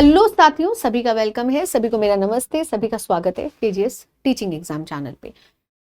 Hello साथियों, सभी का वेलकम है, सभी को मेरा नमस्ते, सभी का स्वागत है केजीएस टीचिंग एग्जाम चैनल पे।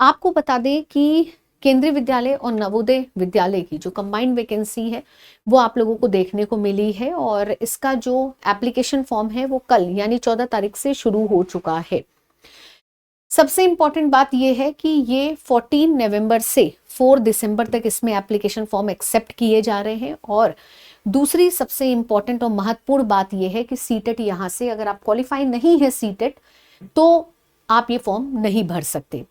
आपको बता दें कि केंद्रीय विद्यालय और नवोदय विद्यालय की जो कंबाइंड वैकेंसी है वो आप लोगों को देखने को मिली है और इसका जो एप्लीकेशन फॉर्म है वो कल यानी 14 तारीख से शुरू हो चुका है। सबसे इंपॉर्टेंट बात यह है कि ये 14 नवंबर से 4 दिसंबर तक इसमें एप्लीकेशन फॉर्म एक्सेप्ट किए जा रहे हैं। और दूसरी सबसे इंपॉर्टेंट और महत्वपूर्ण बात यह है कि सीटेट यहाँ से अगर आप क्वालिफाई नहीं है सीटेट तो आप ये फॉर्म नहीं भर सकते।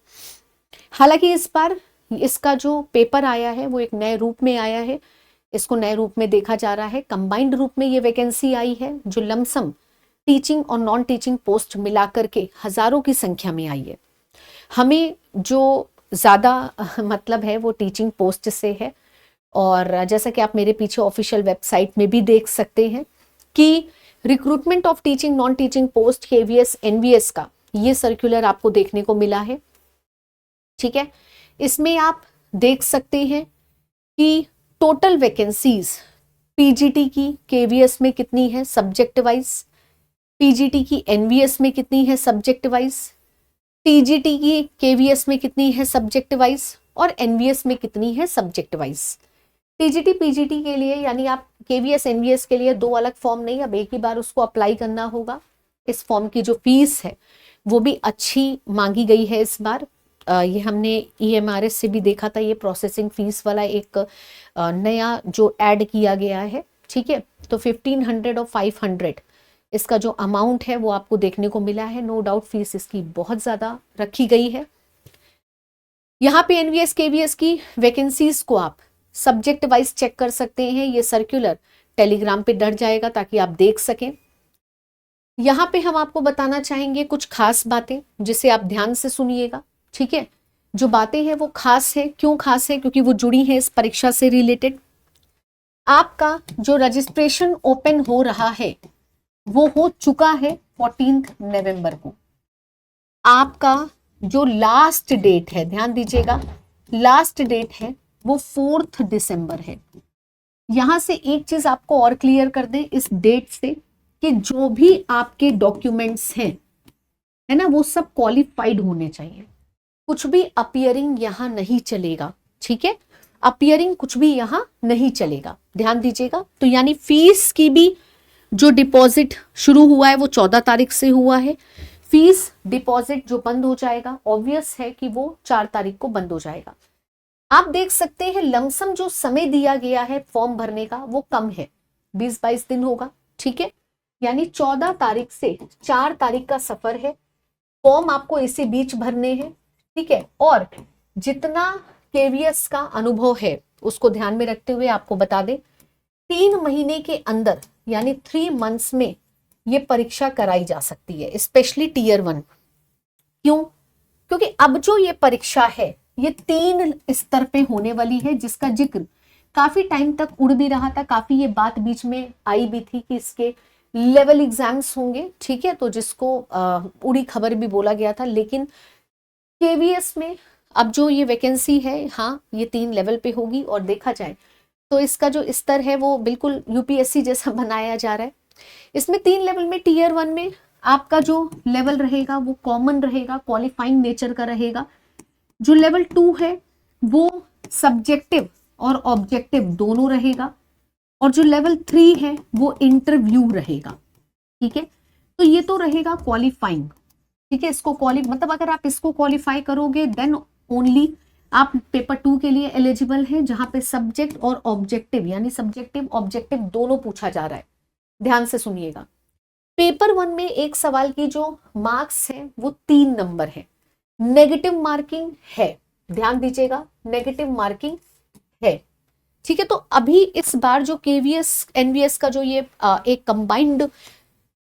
हालांकि इस बार इसका जो पेपर आया है वो एक नए रूप में आया है, इसको नए रूप में देखा जा रहा है। कंबाइंड रूप में ये वैकेंसी आई है जो लमसम टीचिंग और नॉन टीचिंग पोस्ट मिलाकर के हजारों की संख्या में आई है। हमें जो ज्यादा मतलब है वो टीचिंग पोस्ट से है और जैसा कि आप मेरे पीछे ऑफिशियल वेबसाइट में भी देख सकते हैं कि recruitment of teaching non teaching post KVS NVS का ये सर्कुलर आपको देखने को मिला है। ठीक है, इसमें आप देख सकते हैं कि टोटल वैकेंसीज पीजीटी की केवीएस में कितनी है सब्जेक्ट वाइज, पीजीटी की एनवीएस में कितनी है सब्जेक्ट वाइज, टीजीटी की केवीएस में कितनी है सब्जेक्ट वाइज और एनवीएस में कितनी है सब्जेक्ट वाइज। टीजीटी पीजीटी के लिए यानी आप केवीएस एनवीएस के लिए दो अलग फॉर्म नहीं, अब एक ही बार उसको अप्लाई करना होगा। इस फॉर्म की जो फीस है वो भी अच्छी मांगी गई है इस बार। ये हमने ईएमआरएस से भी देखा था, ये प्रोसेसिंग फीस वाला एक नया जो ऐड किया गया है। ठीक है, तो 1500 और 500 इसका जो अमाउंट है वो आपको देखने को मिला है। नो डाउट फीस इसकी बहुत ज्यादा रखी गई है। यहाँ पे एनवीएस केवीएस की वैकेंसीज को आप सब्जेक्ट वाइज चेक कर सकते हैं। ये सर्कुलर टेलीग्राम पे डल जाएगा ताकि आप देख सकें। यहाँ पे हम आपको बताना चाहेंगे कुछ खास बातें जिसे आप ध्यान से सुनिएगा। ठीक है, जो बातें हैं वो खास है। क्यों खास है? क्योंकि वो जुड़ी है इस परीक्षा से रिलेटेड। आपका जो रजिस्ट्रेशन ओपन हो रहा है वो हो चुका है 14 नवंबर को। आपका जो लास्ट डेट है, ध्यान दीजिएगा, लास्ट डेट है वो 4 दिसंबर है। यहां से एक चीज आपको और क्लियर कर दे इस डेट से कि जो भी आपके डॉक्यूमेंट्स हैं है ना वो सब क्वालिफाइड होने चाहिए। कुछ भी अपीयरिंग यहां नहीं चलेगा। ठीक है, अपीयरिंग कुछ भी यहां नहीं चलेगा, ध्यान दीजिएगा। तो यानी फीस की भी जो डिपॉजिट शुरू हुआ है वो 14 तारीख से हुआ है। फीस डिपॉजिट जो बंद हो जाएगा ऑब्वियस है कि वो 4 तारीख को बंद हो जाएगा। आप देख सकते हैं लमसम जो समय दिया गया है फॉर्म भरने का वो कम है, 20-22 दिन होगा। ठीक है, यानी 14 तारीख से 4 तारीख का सफर है। फॉर्म आपको इसी बीच भरने हैं। ठीक है, और जितना केवीएस का अनुभव है उसको ध्यान में रखते हुए आपको बता दें 3 महीने के अंदर यानी 3 मंथ्स में ये परीक्षा कराई जा सकती है, स्पेशली टीयर 1। क्यों? क्योंकि अब जो ये परीक्षा है ये 3 स्तर पे होने वाली है जिसका जिक्र काफी टाइम तक उड़ भी रहा था। काफी ये बात बीच में आई भी थी कि इसके लेवल एग्जाम्स होंगे। ठीक है, तो जिसको उड़ी खबर भी बोला गया था। लेकिन केवीएस में अब जो ये वैकेंसी है, हाँ ये 3 लेवल पे होगी और देखा जाए तो इसका जो स्तर है वो बिल्कुल यूपीएससी जैसा बनाया जा रहा है। इसमें 3 लेवल में टीयर 1 में आपका जो लेवल रहेगा वो कॉमन रहेगा, क्वालिफाइंग नेचर का रहेगा। जो लेवल 2 है वो सब्जेक्टिव और ऑब्जेक्टिव दोनों रहेगा और जो लेवल 3 है वो इंटरव्यू रहेगा। ठीक है, तो ये तो रहेगा क्वालिफाइंग। ठीक है, इसको मतलब अगर आप इसको क्वालिफाई करोगे देन ओनली आप पेपर 2 के लिए एलिजिबल हैं, जहां पे सब्जेक्ट और ऑब्जेक्टिव यानी सब्जेक्टिव ऑब्जेक्टिव दोनों पूछा जा रहा है। ध्यान से सुनिएगा, पेपर 1 में एक सवाल की जो मार्क्स है वो 3 नंबर है। नेगेटिव मार्किंग है, ध्यान दीजिएगा, नेगेटिव मार्किंग है। ठीक है, तो अभी इस बार जो केवीएस एनवीएस का जो ये एक कंबाइंड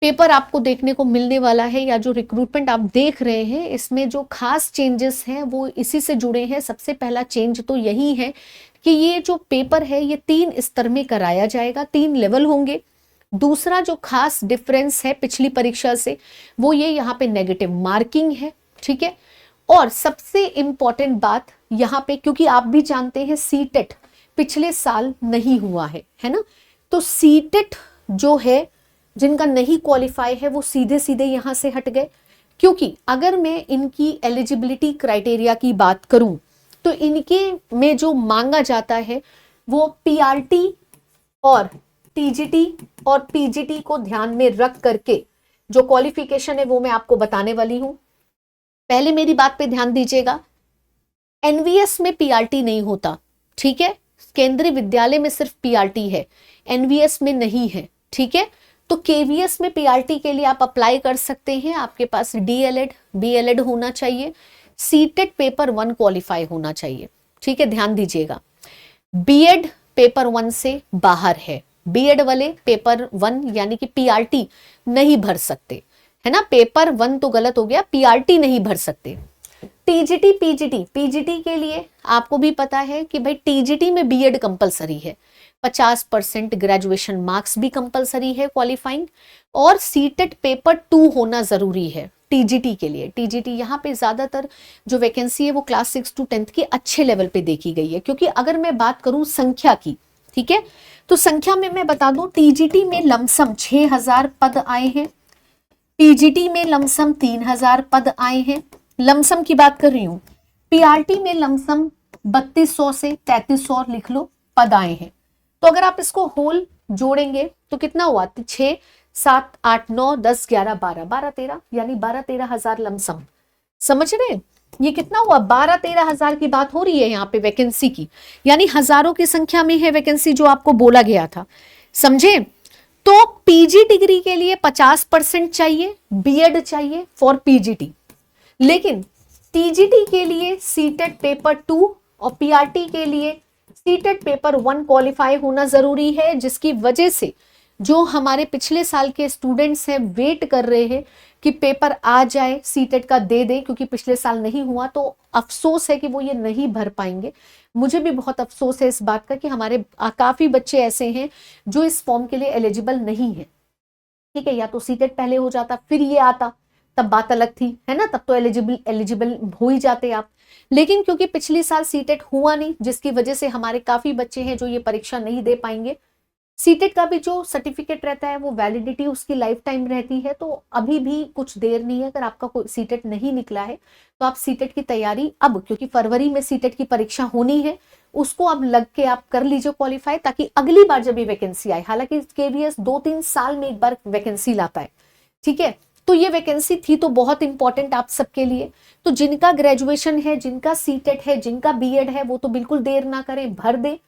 पेपर आपको देखने को मिलने वाला है या जो रिक्रूटमेंट आप देख रहे हैं इसमें जो खास चेंजेस हैं वो इसी से जुड़े हैं। सबसे पहला चेंज तो यही है कि ये जो पेपर है ये 3 स्तर में कराया जाएगा, 3 लेवल होंगे। दूसरा जो खास डिफरेंस है पिछली परीक्षा से वो ये यहाँ पे नेगेटिव मार्किंग है। ठीक है, और सबसे इंपॉर्टेंट बात यहाँ पे, क्योंकि आप भी जानते हैं सीटेट पिछले साल नहीं हुआ है ना, तो सीटेट जो है जिनका नहीं क्वालिफाई है वो सीधे सीधे यहाँ से हट गए। क्योंकि अगर मैं इनकी एलिजिबिलिटी क्राइटेरिया की बात करूं तो इनके में जो मांगा जाता है वो पीआरटी और टीजीटी और पीजीटी को ध्यान में रख करके जो क्वालिफिकेशन है वो मैं आपको बताने वाली हूं। पहले मेरी बात पे ध्यान दीजिएगा, एनवीएस में पीआरटी नहीं होता, ठीक है, केंद्रीय विद्यालय में सिर्फ पीआरटी है, एनवीएस में नहीं है, ठीक है। तो केवीएस में पीआरटी के लिए आप अप्लाई कर सकते हैं, आपके पास डीएलएड बीएलएड होना चाहिए, सीटेट पेपर 1 क्वालिफाई होना चाहिए, ठीक है, ध्यान दीजिएगा। बीएड पेपर 1 से बाहर है, बीएड वाले पेपर 1 यानी कि पीआरटी नहीं भर सकते, है ना, पेपर 1 तो गलत हो गया, पीआरटी नहीं भर सकते। टीजीटी पीजीटी, पीजीटी के लिए आपको भी पता है कि भाई टीजीटी में बीएड कंपलसरी है, 50% ग्रेजुएशन मार्क्स भी कंपलसरी है क्वालिफाइंग, और सीटेट पेपर 2 होना जरूरी है टीजीटी के लिए। टीजीटी यहाँ पे ज्यादातर जो वैकेंसी है वो क्लास 6 to 10 के अच्छे लेवल पे देखी गई है। क्योंकि अगर मैं बात करूं संख्या की, ठीक है, तो संख्या में मैं बता दूं टीजीटी में लमसम 6000 पद आए हैं, पीजीटी में लमसम 3000 पद आए हैं, लमसम की बात कर रही हूं। पीआरटी में लमसम 3200 से 3300 लिख लो पद आए हैं। तो अगर आप इसको होल जोड़ेंगे तो कितना हुआ, 6 7 8 9 10 11 12 12 13 यानी 12-13 हजार लमसम। समझ रहे हैं, ये कितना हुआ, 12-13 हजार की बात हो रही है यहाँ पे वैकेंसी की, यानी हजारों की संख्या में है वैकेंसी जो आपको बोला गया था, समझे। तो पीजी डिग्री के लिए 50% चाहिए, बीएड चाहिए फॉर पीजीटी, लेकिन टीजीटी के लिए सीटेट पेपर 2 और पीआरटी के लिए सीटेट पेपर 1 क्वालिफाई होना जरूरी है, जिसकी वजह से जो हमारे पिछले साल के स्टूडेंट्स हैं वेट कर रहे हैं कि पेपर आ जाए सीटेट का दे दे, क्योंकि पिछले साल नहीं हुआ, तो अफसोस है कि वो ये नहीं भर पाएंगे। मुझे भी बहुत अफसोस है इस बात का कि हमारे काफी बच्चे ऐसे हैं जो इस फॉर्म के लिए एलिजिबल नहीं है, ठीक है। या तो सीटेट पहले हो जाता फिर ये आता, तब बात अलग थी, है ना, तब तो एलिजिबल हो ही जाते आप। लेकिन क्योंकि पिछले साल सीटेट हुआ नहीं, जिसकी वजह से हमारे काफी बच्चे हैं जो ये परीक्षा नहीं दे पाएंगे। सीटेट का भी जो सर्टिफिकेट रहता है वो वैलिडिटी उसकी लाइफ टाइम रहती है, तो अभी भी कुछ देर नहीं है। अगर आपका कोई सीटेट नहीं निकला है तो आप सीटेट की तैयारी अब, क्योंकि फरवरी में सीटेट की परीक्षा होनी है, उसको अब लग के आप कर लीजिए क्वालिफाई, ताकि अगली बार जब ये वैकेंसी आए, हालांकि केवीएस 2-3 साल में एक बार वैकेंसी लाता है, ठीक है, तो ये वैकेंसी थी तो बहुत इंपॉर्टेंट आप सबके लिए। तो जिनका ग्रेजुएशन है, जिनका सीटेट है, जिनका बीएड है, वो तो बिल्कुल देर ना करें, भर दे।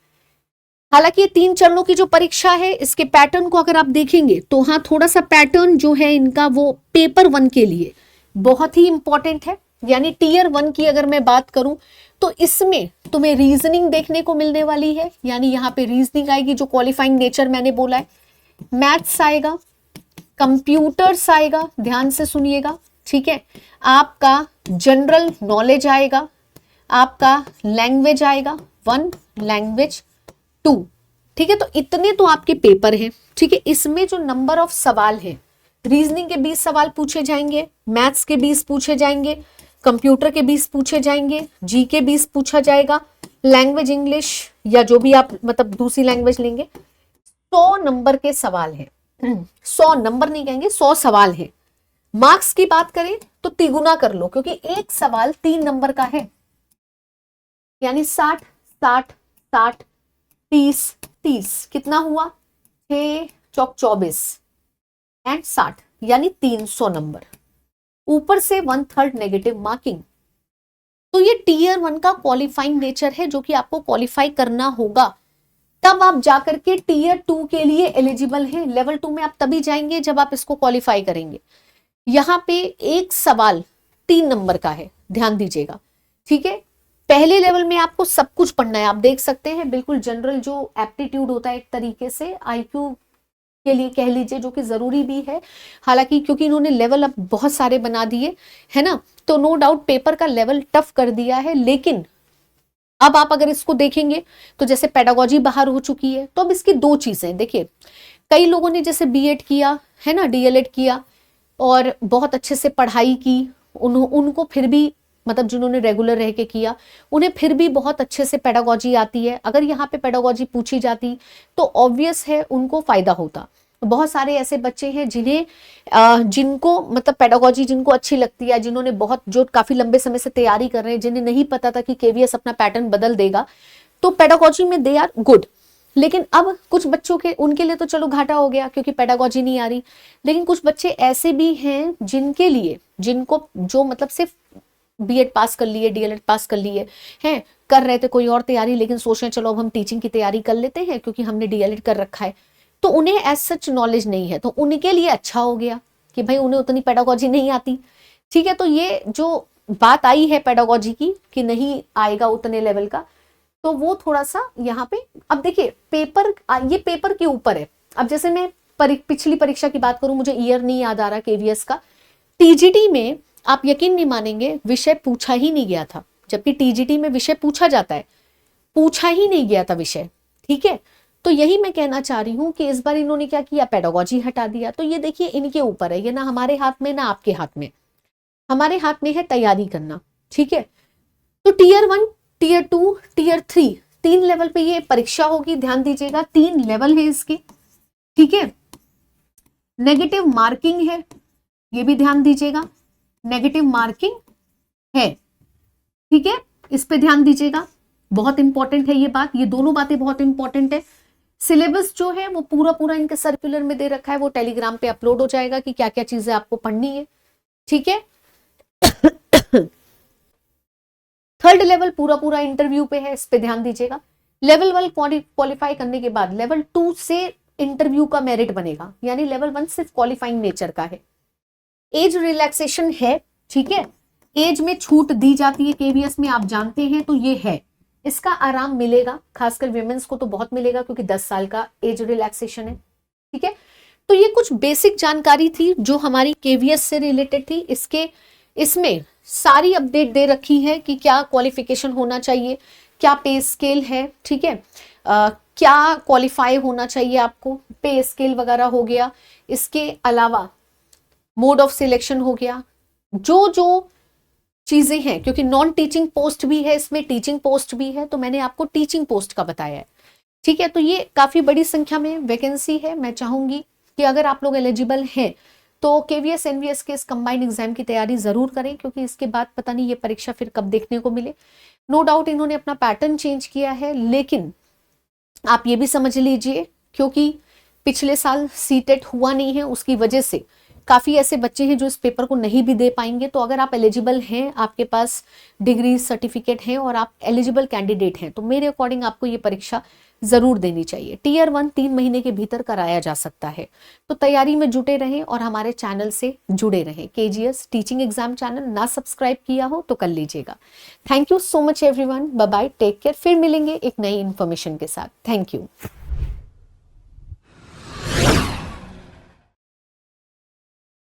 हालांकि ये 3 चरणों की जो परीक्षा है, इसके पैटर्न को अगर आप देखेंगे तो हाँ, थोड़ा सा पैटर्न जो है इनका वो पेपर 1 के लिए बहुत ही इंपॉर्टेंट है। यानी टीयर 1 की अगर मैं बात करूं तो इसमें तुम्हें रीजनिंग देखने को मिलने वाली है, यानी यहाँ पे रीजनिंग आएगी जो क्वालिफाइंग नेचर मैंने बोला है, मैथ्स आएगा, कंप्यूटर्स आएगा, ध्यान से सुनिएगा, ठीक है, आपका जनरल नॉलेज आएगा, आपका लैंग्वेज आएगा 1, लैंग्वेज 2, ठीक है। तो इतने तो आपके पेपर हैं, ठीक है। इसमें जो नंबर ऑफ सवाल है, रीजनिंग के 20 सवाल पूछे जाएंगे, मैथ्स के 20 पूछे जाएंगे, कंप्यूटर के 20 पूछे जाएंगे, जी के 20 पूछा जाएगा, लैंग्वेज इंग्लिश या जो भी आप मतलब दूसरी लैंग्वेज लेंगे, 100 नंबर के सवाल हैं। 100 नंबर नहीं कहेंगे, 100 सवाल है। मार्क्स की बात करें तो तिगुना कर लो, क्योंकि एक सवाल 3 नंबर का है, यानी 60 60 60 30 30 कितना हुआ, 6 चौक 24 एंड 60, यानी 300 नंबर, ऊपर से 1/3 नेगेटिव मार्किंग। तो ये टीयर 1 का क्वालिफाइंग नेचर है जो कि आपको क्वालिफाई करना होगा, तब आप जाकर के टीयर 2 के लिए एलिजिबल हैं। लेवल 2 में आप तभी जाएंगे जब आप इसको क्वालिफाई करेंगे। यहाँ पे एक सवाल 3 नंबर का है, ध्यान दीजिएगा, ठीक है। पहले लेवल में आपको सब कुछ पढ़ना है, आप देख सकते हैं, बिल्कुल जनरल जो एप्टीट्यूड होता है एक तरीके से आईक्यू के लिए कह लीजिए, जो कि जरूरी भी है। हालांकि क्योंकि इन्होंने लेवल अब बहुत सारे बना दिए है ना, तो नो डाउट पेपर का लेवल टफ कर दिया है। लेकिन अब आप अगर इसको देखेंगे तो जैसे पेडागोजी बाहर हो चुकी है, तो अब इसकी 2 चीजें देखिए, कई लोगों ने जैसे बीएड किया है ना, डीएलएड किया और बहुत अच्छे से पढ़ाई की, उनको फिर भी मतलब जिन्होंने रेगुलर रह के किया उन्हें फिर भी बहुत अच्छे से पेडागोजी आती है। अगर यहाँ पे पेडागोजी पूछी जाती तो ऑब्वियस है उनको फायदा होता। बहुत सारे ऐसे बच्चे हैं जिन्हें जिनको मतलब पेडागोजी जिनको अच्छी लगती है, जिन्होंने बहुत जो काफी लंबे समय से तैयारी कर रहे हैं, जिन्हें नहीं पता था कि केवीएस अपना पैटर्न बदल देगा, तो पेडागोजी में दे आर गुड। लेकिन अब कुछ बच्चों के उनके लिए तो चलो घाटा हो गया क्योंकि पेडागोजी नहीं आ रही, लेकिन कुछ बच्चे ऐसे भी हैं जिनके लिए, जिनको जो मतलब सिर्फ बीएड पास कर लिए, डीएलएड पास कर लिए हैं, कर रहे थे कोई और तैयारी, लेकिन सोच रहे चलो अब हम टीचिंग की तैयारी कर लेते हैं क्योंकि हमने डीएलएड कर रखा है, तो उन्हें एज सच नॉलेज नहीं है, तो उनके लिए अच्छा हो गया कि भाई उन्हें उतनी पेडागोजी नहीं आती। ठीक है, तो ये जो बात आई है पेडागोजी की कि नहीं आएगा उतने लेवल का, तो वो थोड़ा सा यहाँ पे, अब देखिए पेपर, ये पेपर के ऊपर है। अब जैसे मैं पिछली परीक्षा की बात करूं, मुझे ईयर नहीं याद आ रहा केवीएस का, टीजीटी में आप यकीन नहीं मानेंगे विषय पूछा ही नहीं गया था, जबकि टीजीटी में विषय पूछा जाता है, पूछा ही नहीं गया था विषय। ठीक है, तो यही मैं कहना चाह रही हूं कि इस बार इन्होंने क्या किया, पेडागोजी हटा दिया। तो ये देखिए इनके ऊपर है, ये ना हमारे हाथ में ना आपके हाथ में, हमारे हाथ में है तैयारी करना। ठीक है, तो टीयर 1, टीयर 2, टीयर 3, 3 लेवल पे ये परीक्षा होगी, ध्यान दीजिएगा 3 लेवल है इसके। ठीक है, नेगेटिव मार्किंग है, ये भी ध्यान दीजिएगा, नेगेटिव मार्किंग है। ठीक है, इस पे ध्यान दीजिएगा, बहुत इंपॉर्टेंट है ये बात, ये दोनों बातें बहुत इंपॉर्टेंट है। सिलेबस जो है वो पूरा पूरा इनके सर्कुलर में दे रखा है, वो टेलीग्राम पे अपलोड हो जाएगा कि क्या क्या चीजें आपको पढ़नी है। ठीक है, थर्ड लेवल पूरा पूरा इंटरव्यू पे है, इस पे ध्यान दीजिएगा। लेवल 1 क्वालिफाई करने के बाद लेवल 2 से इंटरव्यू का मेरिट बनेगा, यानी लेवल 1 सिर्फ क्वालिफाइंग नेचर का है। एज रिलैक्सेशन है, ठीक है, एज में छूट दी जाती है केवीएस में, आप जानते हैं, तो ये है, इसका आराम मिलेगा, खासकर विमेंस को तो बहुत मिलेगा क्योंकि 10 साल का एज रिलैक्सेशन है। ठीक है, तो ये कुछ बेसिक जानकारी थी जो हमारी केवीएस से रिलेटेड थी। इसमें सारी अपडेट दे रखी है कि क्या क्वालिफिकेशन होना चाहिए, क्या पे स्केल है। ठीक है, क्या क्वालिफाई होना चाहिए आपको, पे स्केल वगैरह हो गया, इसके अलावा मोड ऑफ सिलेक्शन हो गया, जो जो चीजें हैं, क्योंकि नॉन टीचिंग पोस्ट भी है इसमें, टीचिंग पोस्ट भी है, तो मैंने आपको टीचिंग पोस्ट का बताया है। ठीक है, तो ये काफी बड़ी संख्या में वैकेंसी है। मैं चाहूंगी कि अगर आप लोग एलिजिबल हैं तो केवीएस एनवीएस के इस कंबाइंड एग्जाम की तैयारी जरूर करें, क्योंकि इसके बाद पता नहीं ये परीक्षा फिर कब देखने को मिले। नो डाउट इन्होंने अपना पैटर्न चेंज किया है, लेकिन आप ये भी समझ लीजिए क्योंकि पिछले साल सीटेट हुआ नहीं है, उसकी वजह से काफी ऐसे बच्चे हैं जो इस पेपर को नहीं भी दे पाएंगे। तो अगर आप एलिजिबल हैं, आपके पास डिग्री सर्टिफिकेट है और आप एलिजिबल कैंडिडेट हैं, तो मेरे अकॉर्डिंग आपको ये परीक्षा जरूर देनी चाहिए। टीयर 1 3 महीने के भीतर कराया जा सकता है, तो तैयारी में जुटे रहें और हमारे चैनल से जुड़े रहें। केजीएस टीचिंग एग्जाम चैनल ना सब्सक्राइब किया हो तो कर लीजिएगा। Thank you so much everyone, bye bye, take care, फिर मिलेंगे एक नई इन्फॉर्मेशन के साथ। Thank you.